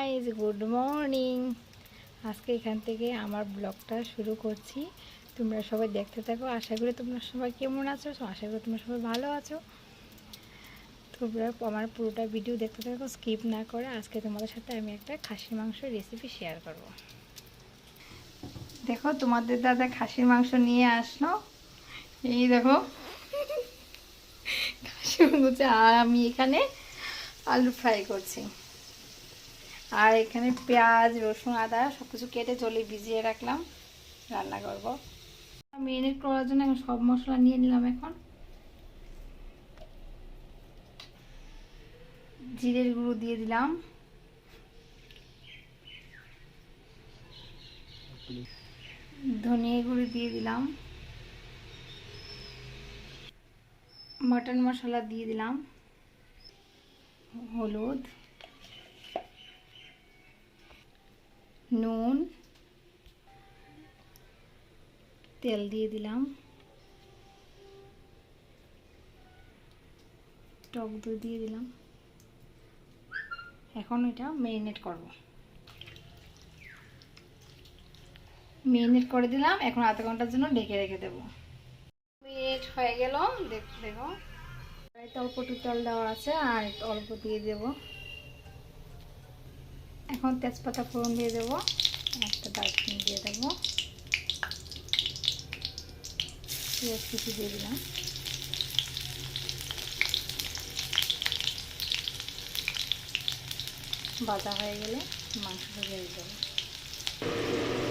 Guys, good morning. আজকে এখান থেকে আমার ব্লগটা শুরু করছি। তোমরা সবাই দেখতে থাকো। আশা করি তোমরা সবাই কেমন আছো, আশা করি তোমরা সবাই ভালো আছো। তোমরা আমার পুরোটা ভিডিও দেখতে থাকো, স্কিপ না করে। আজকে তোমাদের সাথে আমি একটা খাসির মাংসের রেসিপি শেয়ার করব। দেখো, তোমাদের দাদা খাসির মাংস নিয়ে আসলো। এই দেখো খাসির মাংস, আর আমি এখানে আলু ফ্রাই করছি। আর এখানে পেঁয়াজ, রসুন, আদা সব কিছু কেটে জলে ভিজিয়ে রাখলাম, রান্না করব। মেরিনেট করার জন্য আমি সব মশলা নিয়ে নিলাম। এখন জিরের গুঁড়ো দিয়ে দিলাম, ধনিয়া গুঁড়ো দিয়ে দিলাম, মটন মশলা দিয়ে দিলাম, হলুদ, নুন, তেল দিয়ে দিলাম, টক দই দিয়ে দিলাম। এখন এটা ম্যারিনেট করব। ম্যারিনেট করে দিলাম। এখন আধা ঘন্টার জন্য ঢেকে রেখে দেব। মিনিট হয়ে গেল। দেখো অল্প একটু তেল দেওয়া আছে, আর একটু অল্প দিয়ে দেব। এখন তেজপাতা ফোড়ন দিয়ে দেবো, একটা দারচিনি দিয়ে দেবো, পেঁয়াজ কুচি দিয়ে দিলাম। ভাজা হয়ে গেলে মাংসটা ঢেলে দেবো।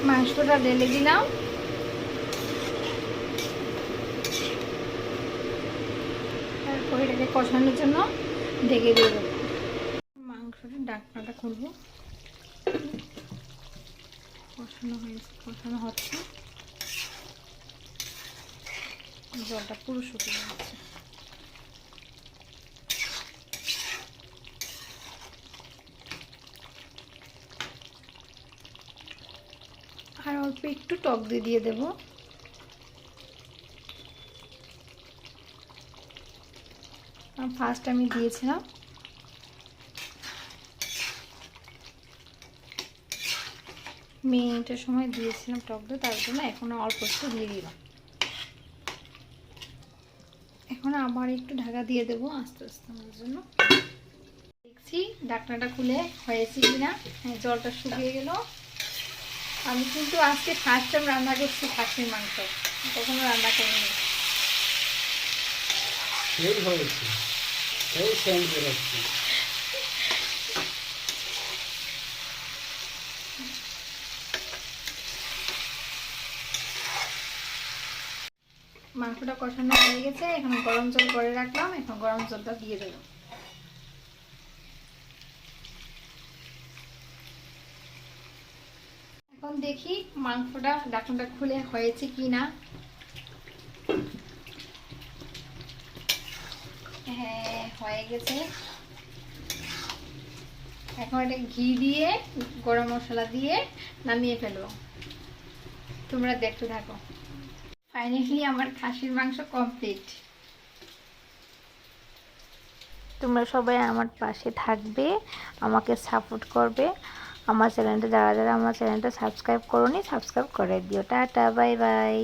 মাংসটা ঢেলে দিলাম। তারপর এটাকে কষানোর জন্য ঢেকে দিয়ে দেবো। মাংসটা ঢাকনাটা খুলবো। কষানো হচ্ছে, জলটা পুরো শুকিয়ে যাচ্ছে। আর অল্প একটু টক দই দিয়ে দেবো। ফার্স্ট আমি দিয়েছিলাম, মিনিটের সময় দিয়েছিলাম টক দই, তার জন্য এখন অল্প একটু দিয়ে দিলাম। এখন আবার একটু ঢাকা দিয়ে দেবো আস্তে আস্তে আমার জন্য। দেখছি ঢাকনাটা খুলে হয়েছে কিনা। হ্যাঁ, জলটা শুকিয়ে গেল। আমি কিন্তু আজকে ফার্স্ট টাইম রান্না করছি খাসির মাংস, কখনো রান্না করিনি। মাংসটা কষানো হয়ে গেছে। এখন গরম জল করে রাখলাম, এখন গরম জলটা দিয়ে দেব। এখন দেখি মাংসটা ঢাকনাটা খুলে হয়েছে কি না। হ্যাঁ, হয়ে গেছে। এখন এটা ঘি দিয়ে, গরম মশলা দিয়ে নামিয়ে ফেলবো। তোমরা দেখতে থাকো। ফাইনালি আমার খাসির মাংস কমপ্লিট। তোমরা সবাই আমার পাশে থাকবে, আমাকে সাপোর্ট করবে। আমার চ্যানেলটা যারা যারা আমার চ্যানেলটা সাবস্ক্রাইব করোনি, সাবস্ক্রাইব করে দিও। Tata, bye bye.